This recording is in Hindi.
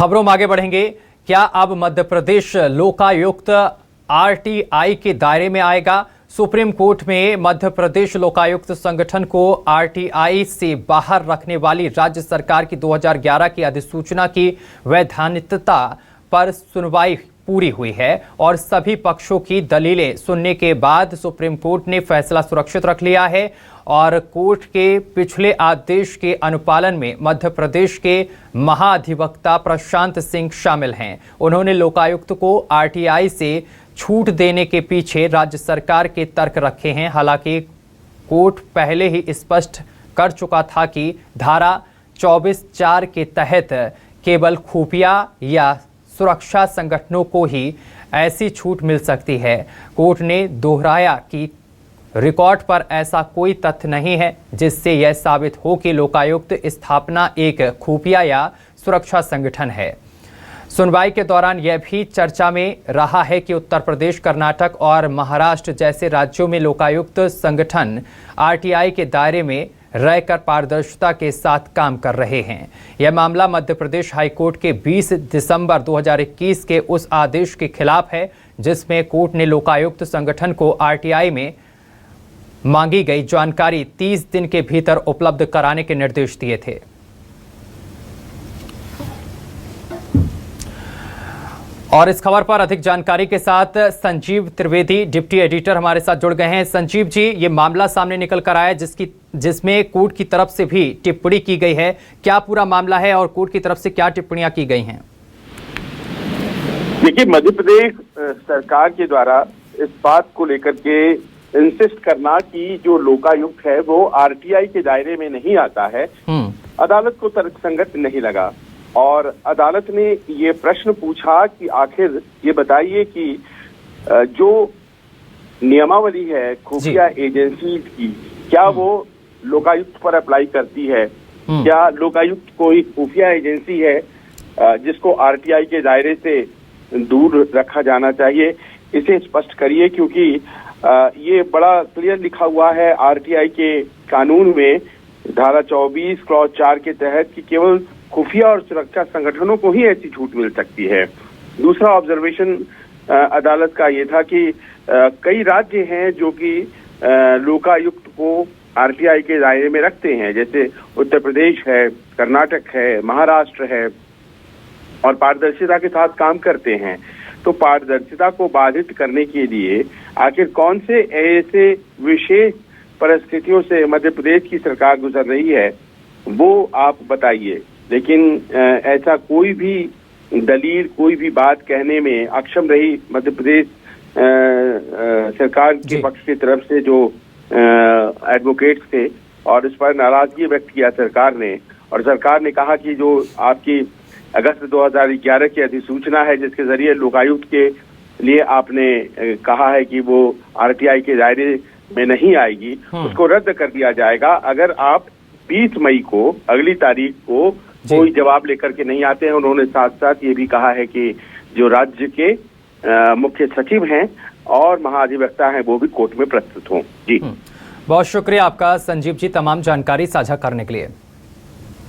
खबरों में आगे बढ़ेंगे। क्या अब मध्य प्रदेश लोकायुक्त आरटीआई के दायरे में आएगा? सुप्रीम कोर्ट में मध्य प्रदेश लोकायुक्त संगठन को आरटीआई से बाहर रखने वाली राज्य सरकार की 2011 की अधिसूचना की वैधानिकता पर सुनवाई पूरी हुई है और सभी पक्षों की दलीलें सुनने के बाद सुप्रीम कोर्ट ने फैसला सुरक्षित रख लिया है और कोर्ट के पिछले आदेश के अनुपालन में मध्य प्रदेश के महाधिवक्ता प्रशांत सिंह शामिल हैं। उन्होंने लोकायुक्त को आरटीआई से छूट देने के पीछे राज्य सरकार के तर्क रखे हैं। हालांकि कोर्ट पहले ही स्पष्ट कर चुका था कि धारा 24(4) के तहत केवल खुफिया या सुरक्षा संगठनों को ही ऐसी छूट मिल सकती है। कोर्ट ने दोहराया कि रिकॉर्ड पर ऐसा कोई तथ्य नहीं है जिससे यह साबित हो कि लोकायुक्त स्थापना एक खुफिया या सुरक्षा संगठन है। सुनवाई के दौरान यह भी चर्चा में रहा है कि उत्तर प्रदेश, कर्नाटक और महाराष्ट्र जैसे राज्यों में लोकायुक्त संगठन आरटीआई के दायरे में रहकर पारदर्शिता के साथ काम कर रहे हैं। यह मामला मध्य प्रदेश हाईकोर्ट के 20 दिसंबर 2021 के उस आदेश के खिलाफ है जिसमें कोर्ट ने लोकायुक्त संगठन को आरटीआई में मांगी गई जानकारी 30 दिन के भीतर उपलब्ध कराने के निर्देश दिए थे। और इस खबर पर अधिक जानकारी के साथ संजीव त्रिवेदी, डिप्टी एडिटर, हमारे साथ जुड़ गए हैं। संजीव जी, ये मामला सामने निकल कर आया जिसमें कोर्ट की तरफ से भी टिप्पणी की गई है। क्या पूरा मामला है और कोर्ट की तरफ से क्या टिप्पणियां की गई हैं? देखिए, मध्य प्रदेश सरकार के द्वारा इस बात को लेकर के इंसिस्ट करना कि जो लोकायुक्त है वो आरटीआई के दायरे में नहीं आता है, अदालत को तर्कसंगत नहीं लगा और अदालत ने ये प्रश्न पूछा कि आखिर ये बताइए कि जो नियमावली है खुफिया एजेंसी की, क्या वो लोकायुक्त पर अप्लाई करती है? क्या लोकायुक्त कोई खुफिया एजेंसी है जिसको आरटीआई के दायरे से दूर रखा जाना चाहिए? इसे स्पष्ट करिए, क्योंकि ये बड़ा क्लियर लिखा हुआ है आरटीआई के कानून में धारा 24 क्लॉज 4 के तहत कि केवल खुफिया और सुरक्षा संगठनों को ही ऐसी छूट मिल सकती है। दूसरा ऑब्जर्वेशन अदालत का ये था कि कई राज्य हैं जो कि लोकायुक्त को आरटीआई के दायरे में रखते हैं, जैसे उत्तर प्रदेश है, कर्नाटक है, महाराष्ट्र है और पारदर्शिता के साथ काम करते हैं। तो पारदर्शिता को बाधित करने के लिए आखिर कौन से ऐसे विशेष परिस्थितियों से मध्य प्रदेश की सरकार गुजर रही है, वो आप बताइए। लेकिन ऐसा कोई भी दलील, कोई भी बात कहने में अक्षम रही मध्य प्रदेश सरकार के पक्ष की तरफ से जो एडवोकेट्स थे, और इस पर नाराजगी व्यक्त किया सरकार ने। और सरकार ने कहा कि जो आपकी अगस्त 2011 की अधिसूचना है जिसके जरिए लोकायुक्त के लिए आपने कहा है कि वो आरटीआई के दायरे में नहीं आएगी, उसको रद्द कर दिया जाएगा अगर आप 20 मई को, अगली तारीख को कोई जवाब लेकर के नहीं आते हैं। उन्होंने साथ साथ ये भी कहा है कि जो राज्य के मुख्य सचिव हैं और महाधिवक्ता हैं वो भी कोर्ट में प्रस्तुत हों। जी, बहुत शुक्रिया आपका संजीव जी, तमाम जानकारी साझा करने के लिए।